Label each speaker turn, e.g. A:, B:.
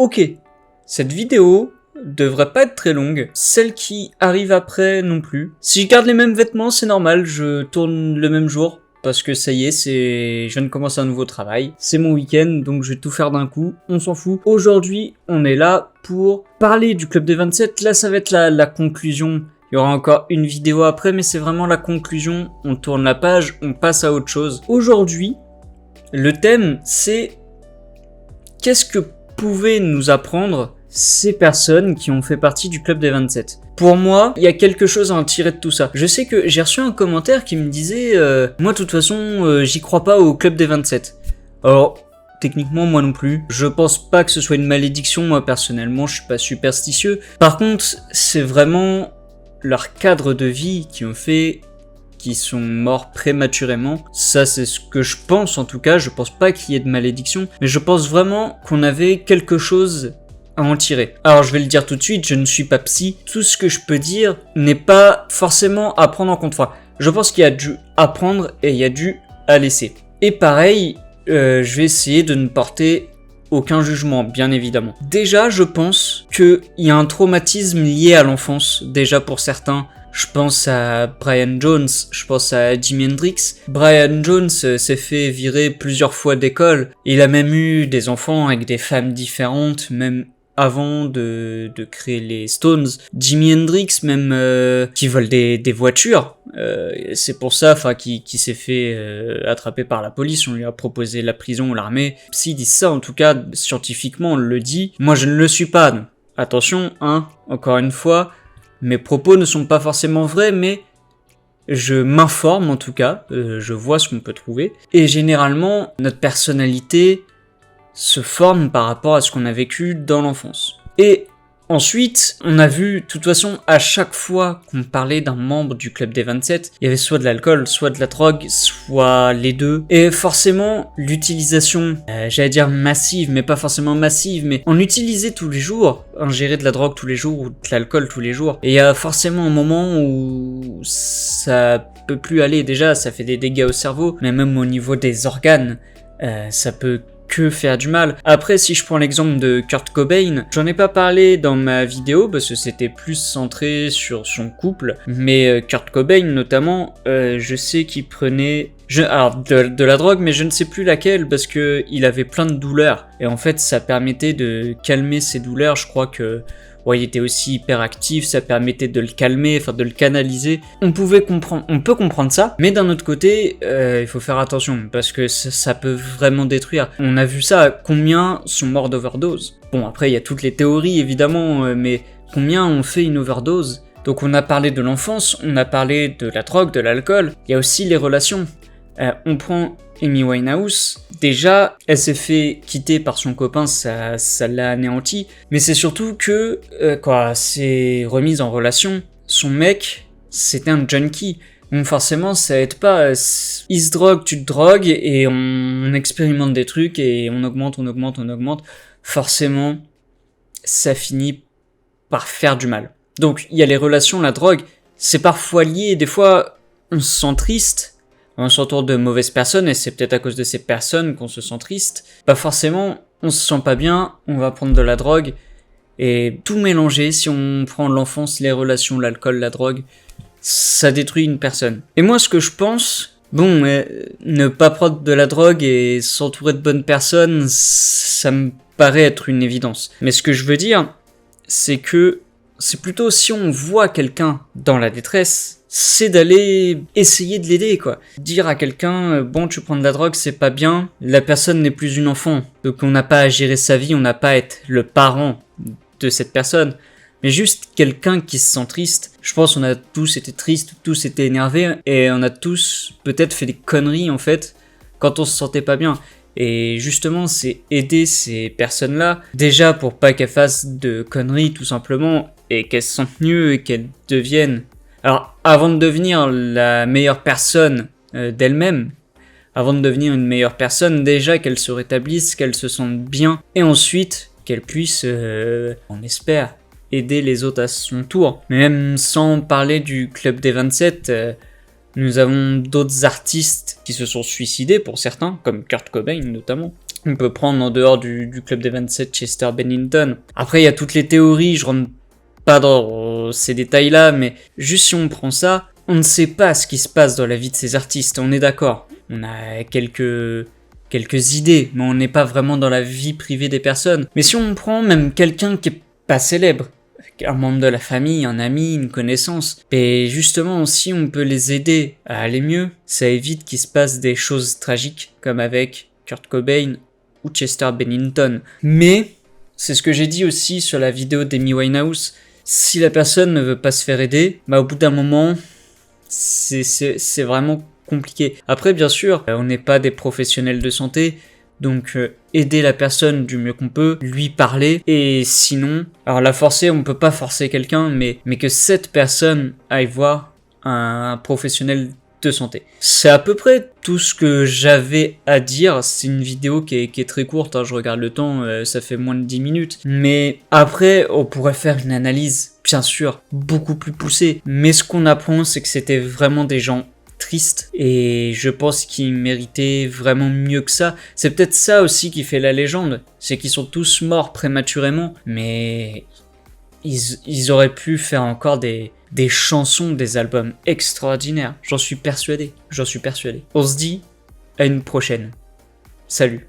A: Ok, cette vidéo devrait pas être très longue, celle qui arrive après non plus. Si je garde les mêmes vêtements, c'est normal, je tourne le même jour. Parce que ça y est, je viens de commencer un nouveau travail. C'est mon week-end, donc je vais tout faire d'un coup. On s'en fout. Aujourd'hui, on est là pour parler du Club des 27. Là, ça va être la conclusion. Il y aura encore une vidéo après, mais c'est vraiment la conclusion. On tourne la page, on passe à autre chose. Aujourd'hui, le thème, c'est qu'est-ce que pouvaient nous apprendre ces personnes qui ont fait partie du Club des 27. Pour moi, il y a quelque chose à en tirer de tout ça. Je sais que j'ai reçu un commentaire qui me disait moi de toute façon j'y crois pas au Club des 27. Alors techniquement moi non plus. Je pense pas que ce soit une malédiction, moi personnellement je suis pas superstitieux. Par contre c'est vraiment leur cadre de vie qui ont fait qu'ils sont morts prématurément. Ça c'est ce que je pense en tout cas. Je pense pas qu'il y ait de malédiction. Mais je pense vraiment qu'on avait quelque chose à en tirer. Alors je vais le dire tout de suite, je ne suis pas psy. Tout ce que je peux dire n'est pas forcément à prendre en compte. Enfin, je pense qu'il y a du à prendre et il y a du à laisser. Et pareil, je vais essayer de ne porter aucun jugement, bien évidemment. Déjà, je pense qu'il y a un traumatisme lié à l'enfance, déjà pour certains. Je pense à Brian Jones, je pense à Jimi Hendrix. Brian Jones s'est fait virer plusieurs fois d'école. Il a même eu des enfants avec des femmes différentes, même avant de créer les Stones. Jimi Hendrix même qui vole des voitures. C'est pour ça qui s'est fait attraper par la police. On lui a proposé la prison ou l'armée. S'ils disent ça, en tout cas, scientifiquement, on le dit. Moi, je ne le suis pas. Donc. Attention, encore une fois, mes propos ne sont pas forcément vrais, mais je m'informe en tout cas. Je vois ce qu'on peut trouver. Et généralement, notre personnalité se forme par rapport à ce qu'on a vécu dans l'enfance. Et ensuite, on a vu, de toute façon, à chaque fois qu'on parlait d'un membre du Club des 27, il y avait soit de l'alcool, soit de la drogue, soit les deux. Et forcément, l'utilisation, j'allais dire massive, mais pas forcément massive, mais on utilisait tous les jours, ingérer de la drogue tous les jours ou de l'alcool tous les jours. Et il y a forcément un moment où ça peut plus aller. Déjà, ça fait des dégâts au cerveau, mais même au niveau des organes, ça peut que faire du mal. Après, si je prends l'exemple de Kurt Cobain, j'en ai pas parlé dans ma vidéo parce que c'était plus centré sur son couple, mais Kurt Cobain notamment, je sais qu'il prenait de la drogue, mais je ne sais plus laquelle parce que il avait plein de douleurs et en fait ça permettait de calmer ses douleurs. Je crois que il était aussi hyper actif, ça permettait de le calmer, de le canaliser. On peut comprendre ça, mais d'un autre côté, il faut faire attention, parce que ça peut vraiment détruire. On a vu ça, combien sont morts d'overdose. Bon, après, il y a toutes les théories, évidemment, mais combien ont fait une overdose? Donc on a parlé de l'enfance, on a parlé de la drogue, de l'alcool, il y a aussi les relations. On prend Amy Winehouse, déjà, elle s'est fait quitter par son copain, ça l'a anéanti, mais c'est surtout que, s'est remise en relation, son mec, c'était un junkie, donc forcément ça aide pas, il se drogue, tu te drogues, et on expérimente des trucs, et on augmente, forcément, ça finit par faire du mal. Donc, il y a les relations, la drogue, c'est parfois lié, des fois, on se sent triste, on s'entoure de mauvaises personnes et c'est peut-être à cause de ces personnes qu'on se sent triste. Pas forcément, on se sent pas bien, on va prendre de la drogue et tout mélanger. Si on prend l'enfance, les relations, l'alcool, la drogue, ça détruit une personne. Et moi, ce que je pense, ne pas prendre de la drogue et s'entourer de bonnes personnes, ça me paraît être une évidence. Mais ce que je veux dire, c'est que c'est plutôt si on voit quelqu'un dans la détresse, c'est d'aller essayer de l'aider, quoi. Dire à quelqu'un, tu prends de la drogue, c'est pas bien, la personne n'est plus une enfant, donc on n'a pas à gérer sa vie, on n'a pas à être le parent de cette personne, mais juste quelqu'un qui se sent triste. Je pense qu'on a tous été tristes, tous été énervés, et on a tous peut-être fait des conneries, en fait, quand on se sentait pas bien. Et justement, c'est aider ces personnes-là, déjà pour pas qu'elles fassent de conneries, tout simplement, et qu'elles se sentent mieux, et qu'elles deviennent... Alors, avant de devenir la meilleure personne d'elle-même, avant de devenir une meilleure personne, déjà qu'elle se rétablisse, qu'elle se sente bien, et ensuite qu'elle puisse, on espère, aider les autres à son tour. Mais même sans parler du Club des 27, nous avons d'autres artistes qui se sont suicidés pour certains, comme Kurt Cobain notamment. On peut prendre en dehors du club des 27 Chester Bennington. Après, il y a toutes les théories, je rentre pas dans ces détails-là, mais juste si on prend ça, on ne sait pas ce qui se passe dans la vie de ces artistes, on est d'accord. On a quelques idées, mais on n'est pas vraiment dans la vie privée des personnes. Mais si on prend même quelqu'un qui est pas célèbre, un membre de la famille, un ami, une connaissance, et justement si on peut les aider à aller mieux, ça évite qu'il se passe des choses tragiques, comme avec Kurt Cobain ou Chester Bennington. Mais, c'est ce que j'ai dit aussi sur la vidéo d'Amy Winehouse, si la personne ne veut pas se faire aider, au bout d'un moment, c'est vraiment compliqué. Après, bien sûr, on n'est pas des professionnels de santé, donc aider la personne du mieux qu'on peut, lui parler, et sinon, alors la forcer, on peut pas forcer quelqu'un, mais que cette personne aille voir un professionnel de santé. C'est à peu près tout ce que j'avais à dire. C'est une vidéo qui est très courte, je regarde le temps, ça fait moins de 10 minutes. Mais après, on pourrait faire une analyse, bien sûr, beaucoup plus poussée. Mais ce qu'on apprend, c'est que c'était vraiment des gens tristes, et je pense qu'ils méritaient vraiment mieux que ça. C'est peut-être ça aussi qui fait la légende, c'est qu'ils sont tous morts prématurément, mais ils auraient pu faire encore des chansons, des albums extraordinaires. J'en suis persuadé. On se dit à une prochaine. Salut.